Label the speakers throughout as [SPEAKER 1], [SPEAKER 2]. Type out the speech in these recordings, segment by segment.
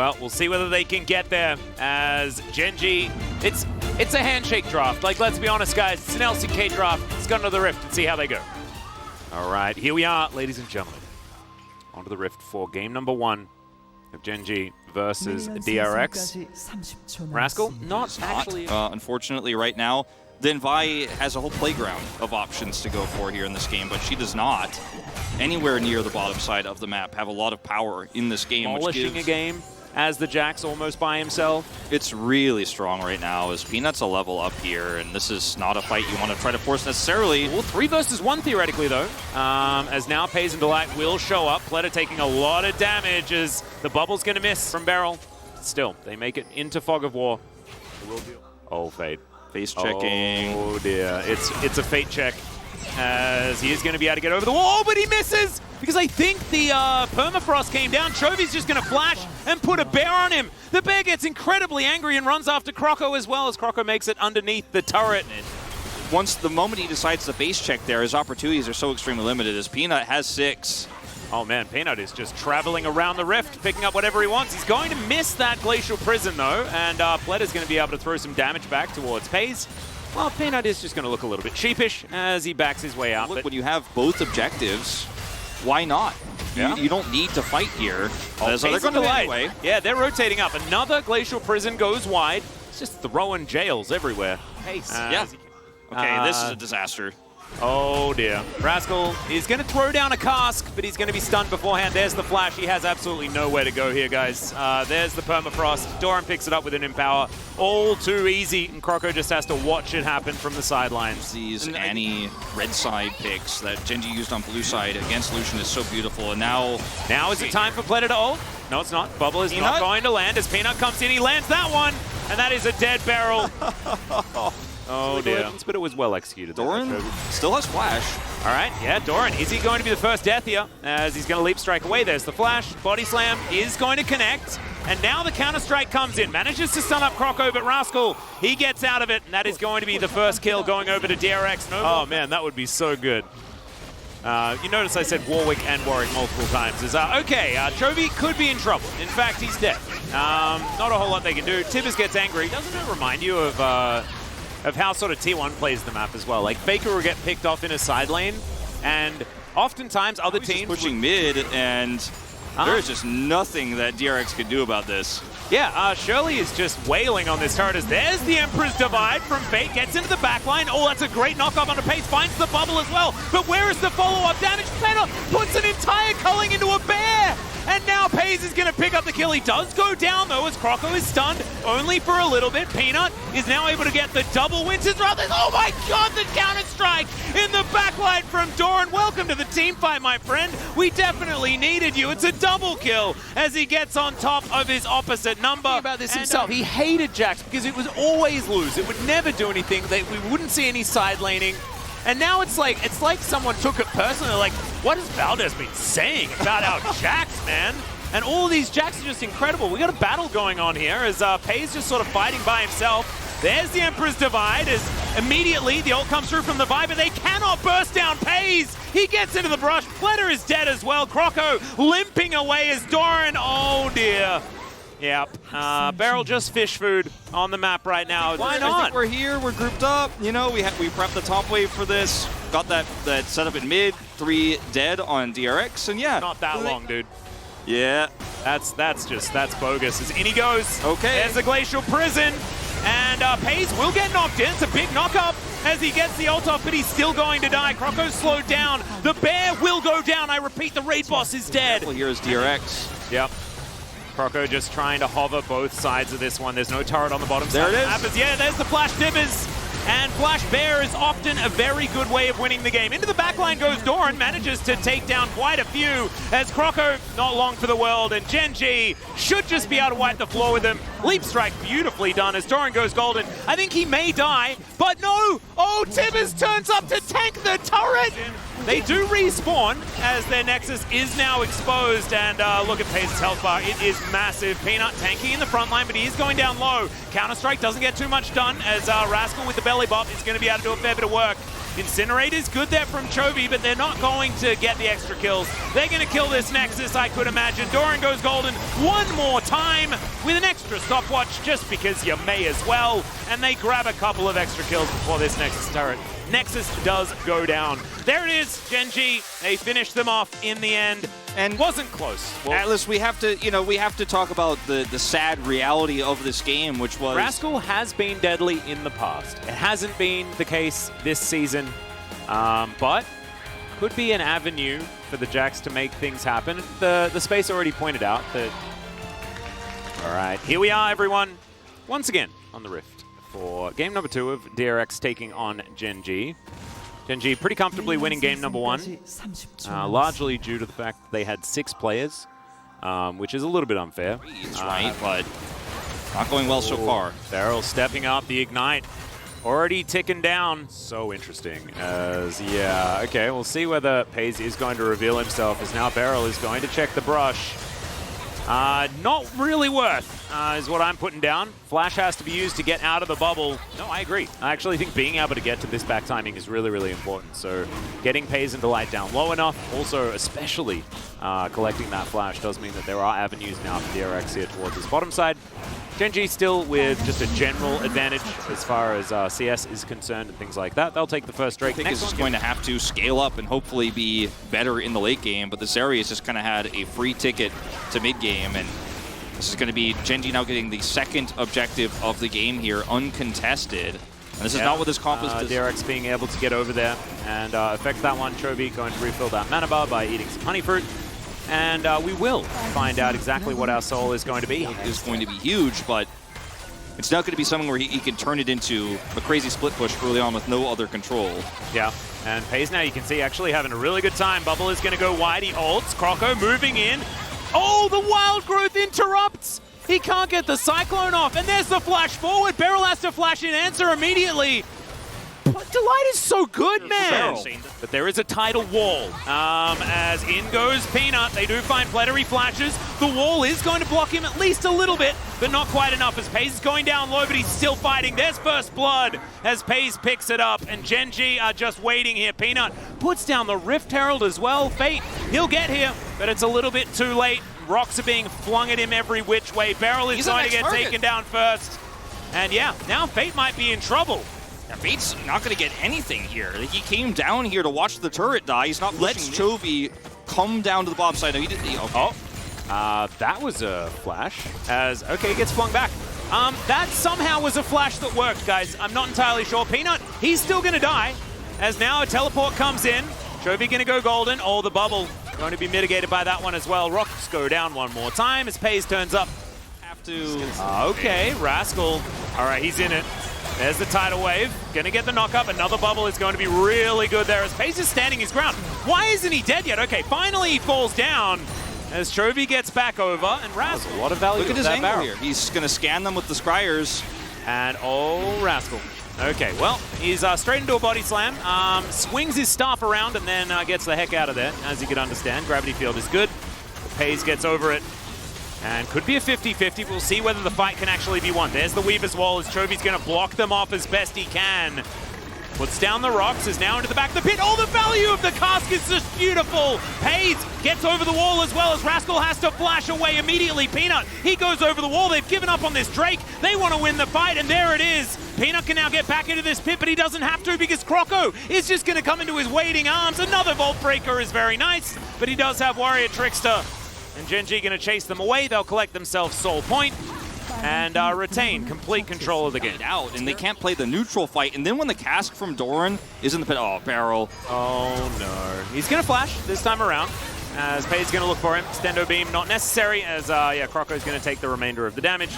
[SPEAKER 1] Well, we'll see whether they can get there as Gen.G, it's a handshake draft. Like, let's be honest, guys. It's an LCK draft. Let's go into the Rift and see how they go. All right, here we are, ladies and gentlemen. Onto the Rift for game number 1 of Gen.G versus DRX. Rascal, not actually.
[SPEAKER 2] Unfortunately, right now, then Vi has a whole playground of options to go for here in this game, but she does not anywhere near the bottom side of the map have a lot of power in this game.
[SPEAKER 1] Polishing a game as the Jax almost by himself.
[SPEAKER 2] It's really strong right now as Peanut's a level up here, and this is not a fight you want to try to force necessarily.
[SPEAKER 1] Well, 3 versus 1 theoretically though, as now Pays and Delight will show up. Pleta taking a lot of damage as the bubble's going to miss from Beryl. Still, they make it into Fog of War. Oh, Fade.
[SPEAKER 2] Face checking.
[SPEAKER 1] Oh dear, it's a Fate check as he is going to be able to get over the wall, but he misses because I think the permafrost came down. Chovy's just going to flash and put a bear on him. The bear gets incredibly angry and runs after Croco as well as Croco makes it underneath the turret.
[SPEAKER 2] Once the moment he decides to base check there, his opportunities are so extremely limited as Peanut has 6.
[SPEAKER 1] Oh man, Peanut is just traveling around the Rift, picking up whatever he wants. He's going to miss that Glacial Prison though, and Pleta's going to be able to throw some damage back towards Pays. Well, Peanut is just going to look a little bit sheepish as he backs his way out.
[SPEAKER 2] Look, when you have both objectives, why not?
[SPEAKER 1] Yeah.
[SPEAKER 2] You don't need to fight here.
[SPEAKER 1] Oh,
[SPEAKER 2] so they're going to anyway.
[SPEAKER 1] Yeah, they're rotating up. Another Glacial Prison goes wide. It's just throwing jails everywhere. Pace.
[SPEAKER 2] Yeah. Okay, this is a disaster.
[SPEAKER 1] Oh dear. Rascal is going to throw down a cask, but he's going to be stunned beforehand. There's the flash. He has absolutely nowhere to go here, guys. There's the permafrost. Doran picks it up with an Empower. All too easy, and Croco just has to watch it happen from the sidelines.
[SPEAKER 2] These Annie red side picks that Gen.G used on blue side against Lucian is so beautiful, and now
[SPEAKER 1] is it time for Pleta to ult? No, it's not. Bubble is not going to land as Peanut comes in. He lands that one, and that is a dead barrel. Oh dear. But it was well executed.
[SPEAKER 2] Doran still has flash.
[SPEAKER 1] All right, yeah, Doran. Is he going to be the first death here? As he's going to leap strike away. There's the flash. Body slam is going to connect. And now the counter strike comes in. Manages to stun up Croco, but Rascal, he gets out of it. And that is going to be the first kill going over to DRX. Oh man, that would be so good. You notice I said Warwick and Warwick multiple times. Okay, Chovy could be in trouble. In fact, he's dead. Not a whole lot they can do. Tibbers gets angry. Doesn't it remind you of how sort of T1 plays the map as well? Like, Faker will get picked off in a side lane, and oftentimes other teams
[SPEAKER 2] pushing mid, and there is just nothing that DRX could do about this.
[SPEAKER 1] Yeah, Shirley is just wailing on this turret as there's the Emperor's Divide from Fate, gets into the backline. Oh, that's a great knockoff onto Pace, finds the bubble as well. But where is the follow-up damage? Pleta puts an entire culling into a bear! And now Pays is going to pick up the kill. He does go down, though, as Croco is stunned only for a little bit. Peanut is now able to get the double Winter's Wrath. Oh my god, the counter-strike in the backline from Doran. Welcome to the team fight, my friend. We definitely needed you. It's a double kill as he gets on top of his opposite number. About this himself, he hated Jax because it was always lose. It would never do anything. We wouldn't see any side laning. And now it's like someone took it personally. Like, what has Valdez been saying about our Jax, man? And all of these Jax are just incredible. We got a battle going on here as Pays just sort of fighting by himself. There's the Emperor's Divide as immediately the ult comes through from the Viper. They cannot burst down Pays. He gets into the brush. Pleta is dead as well. Croco limping away as Doran. Oh dear. Yep. Beryl just fish food on the map right now. Why not?
[SPEAKER 2] I think we're here. We're grouped up. You know, we prepped the top wave for this. Got that setup in mid. 3 dead on DRX, and yeah.
[SPEAKER 1] Not that long, dude.
[SPEAKER 2] Yeah.
[SPEAKER 1] That's bogus. As in he goes.
[SPEAKER 2] Okay.
[SPEAKER 1] There's a Glacial Prison. And Pays will get knocked in. It's a big knock-up as he gets the ult off, but he's still going to die. Croco's slowed down. The bear will go down. I repeat, the raid boss is dead.
[SPEAKER 2] Well, here's DRX.
[SPEAKER 1] Yep. Croco just trying to hover both sides of this one. There's no turret on the bottom side.
[SPEAKER 2] There it is.
[SPEAKER 1] Yeah, there's the Flash Tibbers. And Flash Bear is often a very good way of winning the game. Into the backline goes Doran, manages to take down quite a few as Croco, not long for the world, and Gen.G should just be able to wipe the floor with him. Leap strike beautifully done as Doran goes golden. I think he may die, but no! Oh, Tibbers turns up to tank the turret! They do respawn as their Nexus is now exposed, and look at Pace's health bar. It is massive. Peanut tanky in the front line, but he is going down low. Counter-Strike doesn't get too much done as Rascal with the belly bop is going to be able to do a fair bit of work. Incinerate is good there from Chovy, but they're not going to get the extra kills. They're going to kill this Nexus, I could imagine. Doran goes golden one more time with an extra stopwatch, just because you may as well. And they grab a couple of extra kills before this Nexus turret. Nexus does go down. There it is, Gen.G. They finished them off in the end. And wasn't close.
[SPEAKER 2] Well, Atlas, we have to talk about the sad reality of this game, which was
[SPEAKER 1] Rascal has been deadly in the past. It hasn't been the case this season, but could be an avenue for the Jacks to make things happen. The space already pointed out that. All right, here we are, everyone, once again on the Rift for game number 2 of DRX taking on Gen.G. Gen.G pretty comfortably winning game number 1, largely due to the fact that they had 6 players, which is a little bit unfair.
[SPEAKER 2] Right, but not going well so far.
[SPEAKER 1] Beryl stepping up, the Ignite already ticking down. So interesting as, yeah, okay, we'll see whether Paze is going to reveal himself, as now Beryl is going to check the brush. Not really worth, is what I'm putting down. Flash has to be used to get out of the bubble. No, I agree. I actually think being able to get to this back timing is really, really important. So getting Paze and Delight down low enough, also especially collecting that flash, does mean that there are avenues now for DRX here towards this bottom side. Gen.G still with just a general advantage as far as CS is concerned and things like that. They'll take the first Drake.
[SPEAKER 2] I think is just going to have to scale up and hopefully be better in the late game, but this area has just kind of had a free ticket to mid game, and this is going to be Gen.G now getting the second objective of the game here, uncontested. And this is not what this comp is.
[SPEAKER 1] DRX being able to get over there and affect that one. Chovy going to refill that mana bar by eating some honey fruit. And we will find out exactly what our soul is going to be.
[SPEAKER 2] It is going to be huge, but it's not going to be something where he can turn it into a crazy split push early on with no other control.
[SPEAKER 1] Yeah, and Paze now you can see actually having a really good time. Bubble is going to go wide, he ults. Croco moving in. Oh, the Wild Growth interrupts! He can't get the Cyclone off, and there's the flash forward. Beryl has to flash in answer immediately. But Delight is so good, man. But there is a tidal wall. As in goes Peanut. They do find plenary flashes. The wall is going to block him at least a little bit, but not quite enough as Paze is going down low, but he's still fighting. There's first blood as Paze picks it up, and Gen.G are just waiting here. Peanut puts down the Rift Herald as well. Fate, he'll get here, but it's a little bit too late. Rocks are being flung at him every which way. Beryl is going to get taken down first. And yeah, now Fate might be in trouble.
[SPEAKER 2] Yeah, Fate's not going to get anything here. He came down here to watch the turret die. He's not letting Chovy come down to the bottom side. No, he didn't. Okay.
[SPEAKER 1] That was a flash. As, okay, gets flung back. That somehow was a flash that worked, guys. I'm not entirely sure. Peanut, he's still going to die. As now a teleport comes in. Chovy going to go golden. Oh, the bubble going to be mitigated by that one as well. Rocks go down one more time as Paze turns up.
[SPEAKER 2] Have to...
[SPEAKER 1] Okay, Rascal. All right, he's in it. There's the tidal wave. Going to get the knock up. Another bubble is going to be really good there as Paze is standing his ground. Why isn't he dead yet? Okay, finally he falls down as Chovy gets back over, and Rascal.
[SPEAKER 2] A lot of value. Look at his angle here. He's going to scan them with the Scryers.
[SPEAKER 1] And oh, Rascal. Okay, well, he's straight into a body slam, swings his staff around, and then gets the heck out of there, as you can understand. Gravity field is good. Paze gets over it. And could be a 50-50. We'll see whether the fight can actually be won. There's the Weaver's Wall as Chovy's going to block them off as best he can. Puts down the rocks, is now into the back of the pit. Oh, the value of the cask is just beautiful. Paze gets over the wall as well as Rascal has to flash away immediately. Peanut, he goes over the wall. They've given up on this Drake. They want to win the fight, and there it is. Peanut can now get back into this pit, but he doesn't have to because Croco is just going to come into his waiting arms. Another Vault Breaker is very nice, but he does have Warrior Trickster. And Gen.G going to chase them away. They'll collect themselves Soul Point and retain complete control of the game.
[SPEAKER 2] Out, and they can't play the neutral fight. And then when the cask from Doran is in the pit, oh, Beryl.
[SPEAKER 1] Oh, no. He's going to flash this time around as Paze is going to look for him. Stendo Beam not necessary as, yeah, Croco's going to take the remainder of the damage.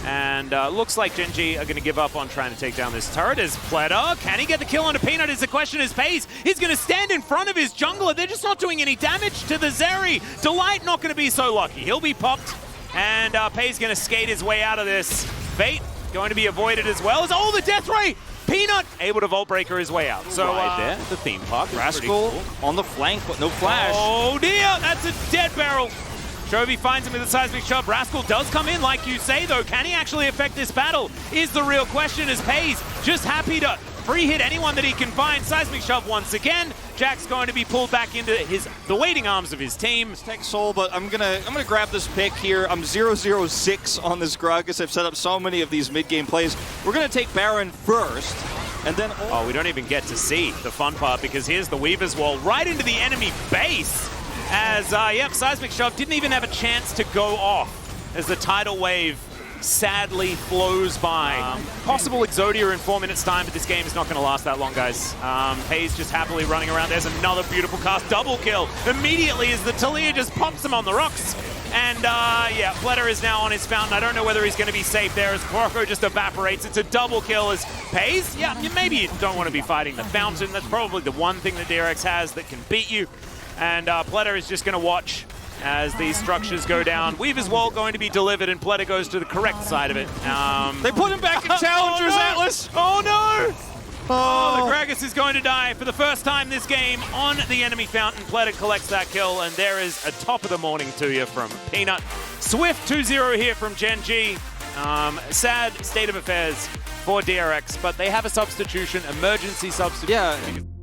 [SPEAKER 1] And looks like Gen.G are going to give up on trying to take down this turret as Pleta. Can he get the kill onto Peanut is the question as Paze. He's going to stand in front of his jungler. They're just not doing any damage to the Zeri. Delight not going to be so lucky. He'll be popped. And Paze going to skate his way out of this. Fate going to be avoided as well as, oh, the Death Ray! Peanut able to Vault Breaker his way out. So right there, the theme park.
[SPEAKER 2] Rascal cool. On the flank, but no flash.
[SPEAKER 1] Oh dear, that's a dead Beryl. Chovy finds him with a seismic shove. Rascal does come in, like you say, though. Can he actually affect this battle? Is the real question as Paze just happy to free hit anyone that he can find. Seismic Shove once again. Jack's going to be pulled back into the waiting arms of his team.
[SPEAKER 2] Take Soul, but I'm gonna grab this pick here. I'm 0-0-6 on this Gragas. I've set up so many of these mid-game plays. We're gonna take Baron first, and then
[SPEAKER 1] oh, we don't even get to see the fun part because here's the Weaver's Wall right into the enemy base. As yep, Seismic Shove didn't even have a chance to go off as the tidal wave sadly flows by. Possible Exodia in 4 minutes time, but this game is not going to last that long, guys. Hayes just happily running around. There's another beautiful cast, double kill immediately as the Talia just pops him on the rocks. And yeah, Fletter is now on his fountain. I don't know whether he's going to be safe there as Porco just evaporates. It's a double kill as Hayes. Yeah, maybe you don't want to be fighting the fountain. That's probably the one thing that DRX has that can beat you. And Pletter is just going to watch as these structures go down. Weaver's Wall going to be delivered, and Pletter goes to the correct side of it.
[SPEAKER 2] They put him back in Challengers,
[SPEAKER 1] oh, no.
[SPEAKER 2] Atlas!
[SPEAKER 1] Oh no! Oh, the Gragas is going to die for the first time this game on the enemy fountain. Pletter collects that kill, and there is a top of the morning to you from Peanut. Swift 2-0 here from Gen G. Sad state of affairs for DRX, but they have a substitution, emergency substitution.
[SPEAKER 2] Yeah.